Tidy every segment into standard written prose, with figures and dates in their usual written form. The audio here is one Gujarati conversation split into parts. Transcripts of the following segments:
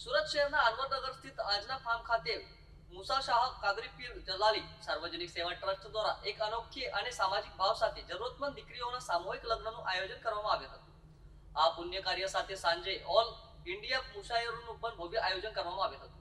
સુરત શહેરના અનવરનગર સ્થિત આજના ફાર્મ ખાતે મુસા શાહ કાદરી પીર જલાલી સાર્વજનિક સેવા ટ્રસ્ટ દ્વારા એક અનોખી અને સામાજિક ભાવ સાથે જરૂરતમંદ દીકરીઓના સામૂહિક લગ્નનું આયોજન કરવામાં આવ્યું હતું। આ પુણ્ય કાર્ય સાથે સાંજે ઓલ ઇન્ડિયા મુશાયરોનું પણ ભવ્ય આયોજન કરવામાં આવ્યું હતું,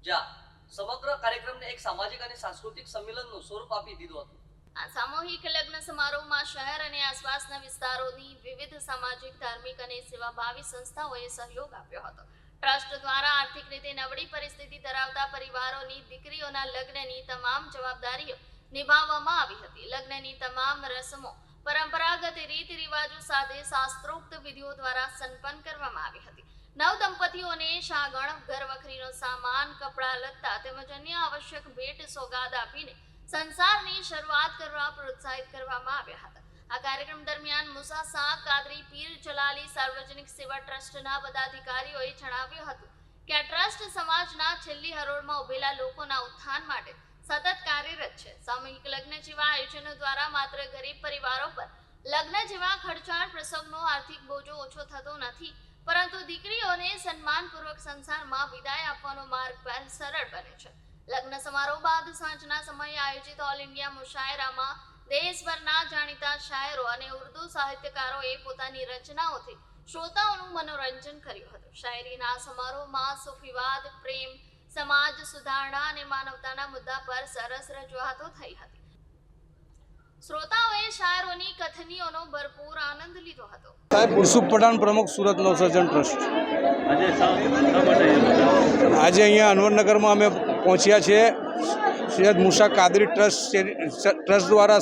જ્યાં સમગ્ર કાર્યક્રમને એક સામાજિક અને સાંસ્કૃતિક સંમેલનનું સ્વરૂપ આપી દીધું હતું। આ સામૂહિક લગ્ન સમારોહમાં શહેર અને આસપાસના વિસ્તારોની વિવિધ સામાજિક, ધાર્મિક અને સેવાભાવી સંસ્થાઓએ સહયોગ આપ્યો હતો। ટ્રસ્ટ દ્વારા આર્થિક રીતે નબળી પરિસ્થિતિ ધરાવતા પરિવારોની દીકરીઓના લગ્નની તમામ જવાબદારીઓ નિભાવવામાં આવી હતી। લગ્નની તમામ રસમો પરંપરાગત રીત રિવાજો સાથે શાસ્ત્રોક્ત વિધિઓ દ્વારા સંપન્ન કરવામાં આવી હતી। નવ દંપતીઓને શાગણ, ઘરવખરીનો સામાન, કપડાં લત્તા તેમજ અન્ય આવશ્યક ભેટ સોગાદ આપીને સંસારની શરૂઆત કરવા પ્રોત્સાહિત કરવામાં આવ્યા હતા। આ કાર્યક્રમ દરમિયાન મુસા શાહ કાદરી પીર જલાલી સાર્વજનિક સેવા ટ્રસ્ટના પદાધિકારીઓએ જણાવ્યું હતું કે આ ટ્રસ્ટ સમાજના છેલ્લી હરોળમાં ઉભેલા લોકોના ઉત્થાન માટે સતત કાર્યરત છે। સામૂહિક લગ્ન જેવા આયોજનો દ્વારા માત્ર ગરીબ પરિવારો પર લગ્ન જેવા ખર્ચાળ પ્રસંગનો આર્થિક બોજો ઓછો થતો નથી, પરંતુ દીકરીઓને સન્માનપૂર્વક સંસારમાં વિદાય આપવાનો માર્ગ પર સરળ બને છે। લગ્ન સમારોહ બાદ સાંજના સમયે આયોજિત ઓલ ઇન્ડિયા મુશાયરામાં દેશભરના જાણીતા શાયરો અને ઉર્દુ સાહિત્યકારોએ પોતાની રચનાઓથી શ્રોતાઓનું મનોરંજન કર્યું હતું। શાયરીના સમારોહમાં સૂફીવાદ, પ્રેમ, સમાજ સુધારણા અને માનવતાના મુદ્દા પર સરસ રજૂઆતો થઈ હતી। શ્રોતાઓએ શાયરોની કથનીઓનો ભરપૂર આનંદ લીધો હતો। સાહેબ યુસુફ પઠાણ, પ્રમુખ સુરત નવસર્જન ટ્રસ્ટ। આજે અહીંયા અનવરનગરમાં અમે પહોંચ્યા છીએ। સૈયદ મુસા કાદરી ટ્રસ્ટ દ્વારા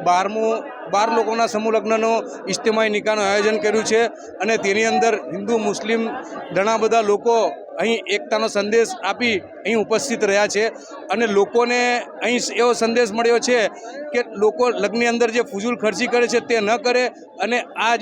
12 લોકોના સમૂહ લગ્નનો ઇજ્તિમાઈ નિકાહનું આયોજન કર્યું છે અને તેની અંદર હિન્દુ, મુસ્લિમ ઘણા બધા લોકો અહીં એકતાનો સંદેશ આપી અહીં ઉપસ્થિત રહ્યા છે અને લોકોને અહીં એવો સંદેશ મળ્યો છે કે લોકો લગ્નની અંદર જે ફૂજુલ ખર્ચી કરે છે તે ન કરે અને આ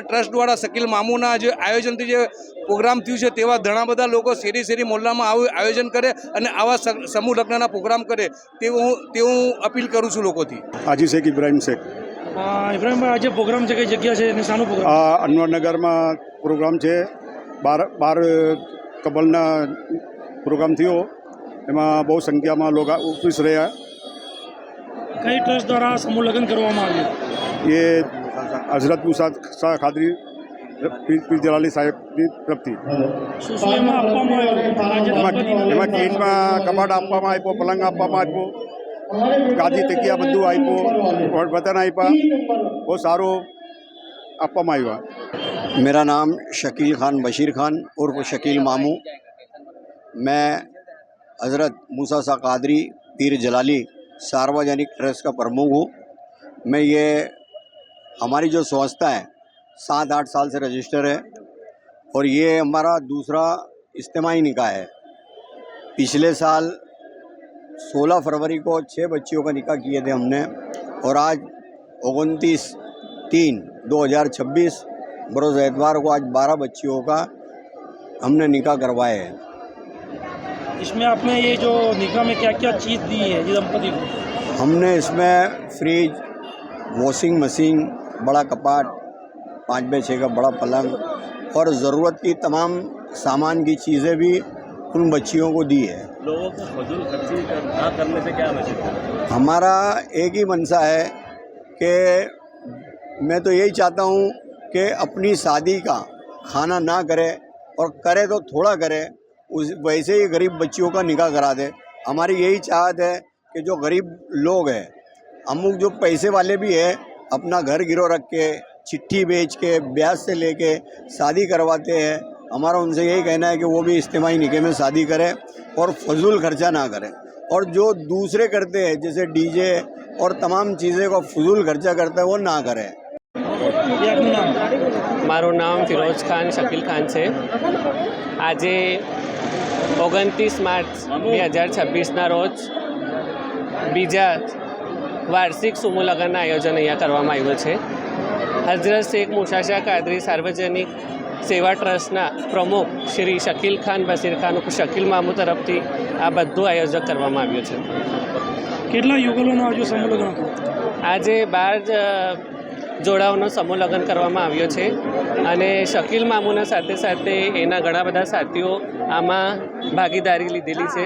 ટ્રસ્ટ દ્વારા શકીલ મામુના જે આયોજનથી જે પ્રોગ્રામ થયું છે તેવા ઘણા બધા લોકો શેરી મોહલ્લામાં આયોજન કરે અને આવા સમૂહ લગ્નના પ્રોગ્રામ કરે તેવું હું અપીલ કરું છું લોકોથી। હાજી શેખ ઇબ્રાહીમ શેખ। ઇબ્રાહીમભાઈ, આજે પ્રોગ્રામ છે, કઈ જગ્યા છે અને શાનો પ્રોગ્રામ? અનવરનગરમાં પ્રોગ્રામ છે। 12 કબલના પ્રોગ્રામ થયો, એમાં બહુ સંખ્યામાં લોકો ઉપસ્થિત રહ્યા। કઈ ટ્રસ્ટ દ્વારા સમૂહ લગ્ન કરવામાં આવ્યું? એ હઝરત મુસા શાહ કાદરી પીર જલાલી સાહેબની તરફથી। શું એમાં આપવામાં આવ્યું? એમાં કેજમાં કબાટ આપવામાં આપ્યો, પલંગ આપવામાં આપ્યો, ગાદી તકિયા બધું આપ્યું, બટન આપ્યા, બહુ સારું આપવામાં આવ્યા। मेरा नाम शकील खान बशीर खान उर्फ शकील मामू। मैं हज़रत मूसा शाह कादरी पीर जलाली सार्वजनिक ट्रस्ट का प्रमुख हूँ। मैं ये हमारी जो संस्था है 7-8 साल से रजिस्टर है और ये हमारा दूसरा इज्तिमाई निकाह है। पिछले साल 16 फरवरी को 6 बच्चियों का निकाह किए थे हमने और आज 29/3/2026 बरोज़ एतवार को आज 12 बच्चियों का हमने निकाह करवाए हैं। इसमें आपने ये जो निकाह में क्या क्या चीज़ दी है ये दंपति को? हमने इसमें फ्रिज, वॉशिंग मशीन, बड़ा कपाट, 5x6 का बड़ा पलंग और ज़रूरत की तमाम सामान की चीज़ें भी उन बच्चियों को दी है। लोगों को फजूल खर्ची ना करने से क्या मैसेज है? हमारा एक ही मनसा है कि मैं तो यही चाहता हूँ कि अपनी शादी का खाना ना करे और करे तो थोड़ा करे, वैसे ही गरीब बच्चियों का निकाह करा दे। हमारी यही चाहत है कि जो गरीब लोग हैं, अमुक जो पैसे वाले भी है, अपना घर गिरो रख के चिट्ठी बेच के ब्याज से लेके शादी करवाते हैं। हमारा उनसे यही कहना है कि वो भी इज्तिमाई निकाह में शादी करें और फजूल खर्चा ना करें। और जो दूसरे करते हैं जैसे डीजे और तमाम चीज़ें को फजूल खर्चा करते हैं वो ना करें। मारू नाम फिरोज खान शकील खान है। आज 29 मार्च 2026 रोज बीजा वार्षिक समूह लग्न आयोजन अँ करवामां आव्युं छे। हजरत शेख मुसा शाह कादरी सार्वजनिक सेवा ट्रस्टना प्रमुख श्री शकील खान बशीर खान शकील मामू तरफथी आ बधुं आयोजन करवामां आव्युं छे। કેટલા યુગલોનો આજે સમૂહ લગ્ન હતો? આજે 12 જોડાઓનો સમૂહ લગ્ન કરવામાં આવ્યો છે અને શકીલ મામુના સાથે સાથે એના ઘણા બધા સાથીઓ આમાં ભાગીદારી લીધેલી છે,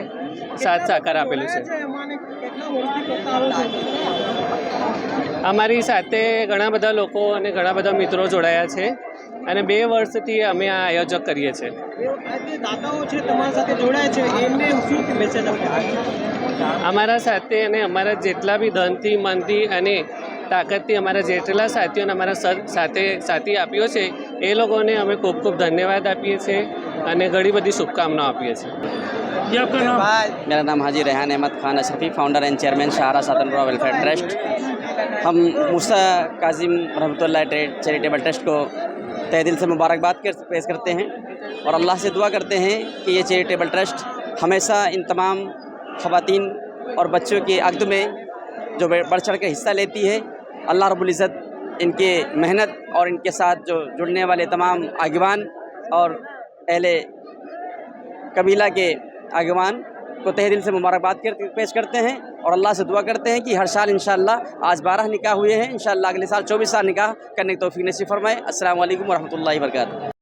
સાથ સહકાર આપેલું છે. અમારી સાથે ઘણા બધા લોકો અને ઘણા બધા મિત્રો જોડાયા છે અને 2 વર્ષથી અમે આ આયોજક કરીએ છીએ. અમારા સાથે અને અમારા જેટલા બી ધનથી, મનથી અને તાકાતથી અમારા જેટલા સાથીઓને અમારા સાથે સાથી આપ્યો છે એ લોકોને અમે ખૂબ ખૂબ ધન્યવાદ આપીએ છીએ અને ઘણી બધી શુભકામનાઓ આપીએ છીએ. ये आपका नाम? मेरा नाम Haji Rehan Ahmad Khan Ashrafi, founder and chairman Shahra Satanpura welfare trust. हम मूसा काजिम रहमतुल्लाह चैरिटेबल ट्रस्ट को तहे दिल से मुबारकबाद पेश करते हैं और अल्लाह से दुआ करते हैं कि ये चैरिटेबल ट्रस्ट हमेशा इन तमाम ख़वातीन और बच्चों की अक़द में जो बढ़ चढ़ कर हिस्सा लेती है, अल्लाह रब्बुल इज़्ज़त इनके मेहनत और इनके साथ जो जुड़ने वाले तमाम आगवान और अहले कबीला के आगवान को तहे दिल से मुबारकबाद पेश करते हैं और अल्लाह से दुआ करते हैं कि हर साल इंशाअल्लाह, आज 12 निकाह हुए हैं, इंशाअल्लाह अगले साल 24 साल निकाह करने की तौफीक नसीब फरमाए. अस्सलाम वालेकुम व रहमतुल्लाहि व बरकातहू.